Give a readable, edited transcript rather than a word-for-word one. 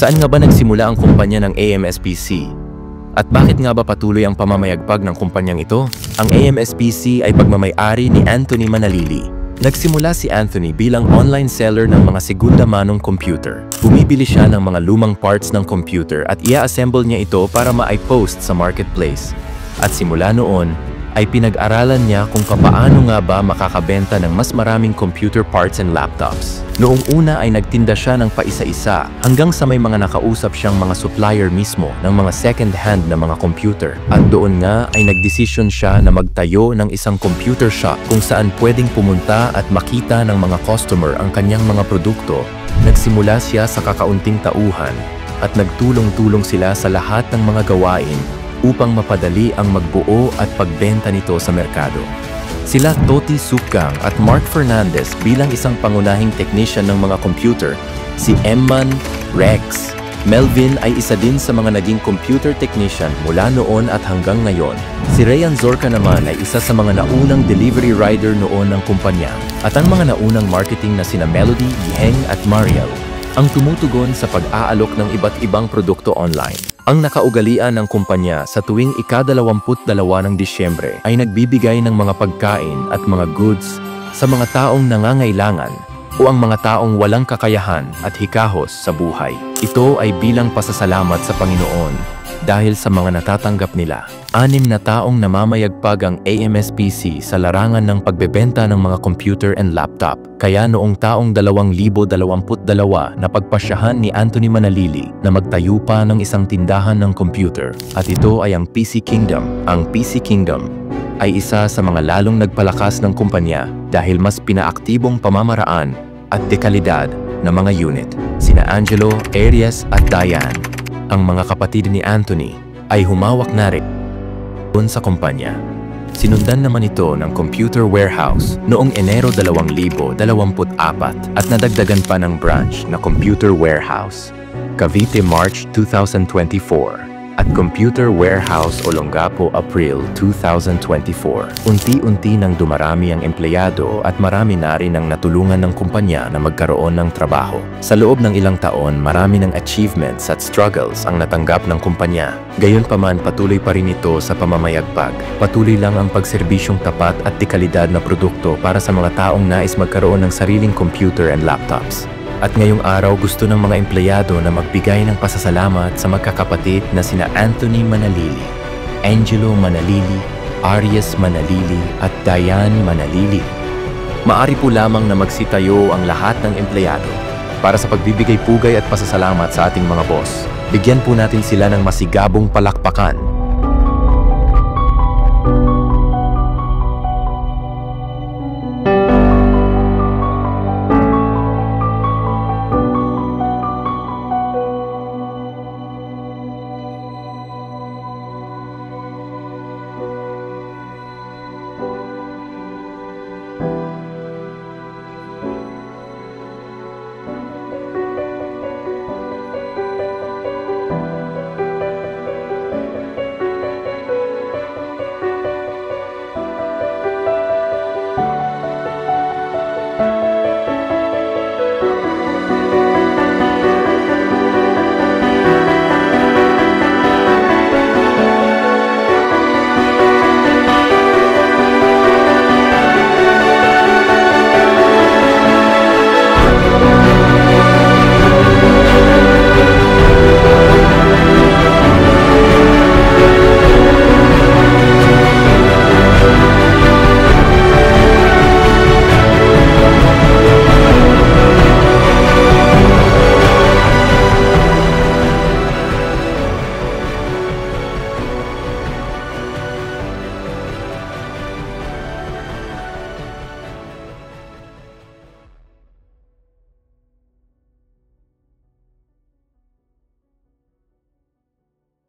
Saan nga ba nagsimula ang kumpanya ng AMSPC? At bakit nga ba patuloy ang pamamayagpag ng kumpanyang ito? Ang AMSPC ay pagmamay-ari ni Anthony Manalili. Nagsimula si Anthony bilang online seller ng mga segunda manong computer. Bumibili siya ng mga lumang parts ng computer at i-assemble niya ito para ma-post sa marketplace. At simula noon, ay pinag-aralan niya kung papaano nga ba makakabenta ng mas maraming computer parts and laptops. Noong una ay nagtinda siya ng paisa-isa hanggang sa may mga nakausap siyang mga supplier mismo ng mga second-hand na mga computer. At doon nga ay nagdesisyon siya na magtayo ng isang computer shop kung saan pwedeng pumunta at makita ng mga customer ang kanyang mga produkto. Nagsimula siya sa kakaunting tauhan at nagtulong-tulong sila sa lahat ng mga gawain upang mapadali ang magbuo at pagbenta nito sa merkado. Sila Toti Sukang at Mark Fernandez bilang isang pangunahing technician ng mga computer, si Emman, Rex, Melvin ay isa din sa mga naging computer technician mula noon at hanggang ngayon. Si Rayan Zorca naman ay isa sa mga naunang delivery rider noon ng kumpanya at ang mga naunang marketing na sina Melody, Yiheng at Mariel ang tumutugon sa pag-aalok ng iba't ibang produkto online. Ang nakaugalian ng kumpanya sa tuwing ika-22 ng Disyembre ay nagbibigay ng mga pagkain at mga goods sa mga taong nangangailangan o ang mga taong walang kakayahan at hikahos sa buhay. Ito ay bilang pasasalamat sa Panginoon dahil sa mga natatanggap nila. 6 na taong namamayagpag ang AMSPC sa larangan ng pagbebenta ng mga computer and laptop. Kaya noong taong 2022 na pagpasyahan ni Anthony Manalili na magtayo pa ng isang tindahan ng computer. At ito ay ang PC Kingdom. Ang PC Kingdom ay isa sa mga lalong nagpalakas ng kumpanya dahil mas pinaaktibong pamamaraan at dekalidad na mga unit. Sina Angelo, Arias at Diane, ang mga kapatid ni Anthony, ay humawak na rin sa kumpanya. Sinundan naman ito ng computer warehouse noong Enero 2024 at nadagdagan pa ng branch na computer warehouse, Cavite March 2024 at computer warehouse Olongapo April 2024. Unti-unti nang dumarami ang empleyado at marami na rin ang natulungan ng kumpanya na magkaroon ng trabaho. Sa loob ng ilang taon, marami ng achievements at struggles ang natanggap ng kumpanya. Gayunpaman, patuloy pa rin ito sa pamamayagpag. Patuloy lang ang pagserbisyong tapat at dekalidad na produkto para sa mga taong nais magkaroon ng sariling computer and laptops. At ngayong araw gusto ng mga empleyado na magbigay ng pasasalamat sa magkakapatid na sina Anthony Manalili, Angelo Manalili, Arias Manalili at Diane Manalili. Maari po lamang na magsitayo ang lahat ng empleyado para sa pagbibigay pugay at pasasalamat sa ating mga boss. Bigyan po natin sila ng masigabong palakpakan.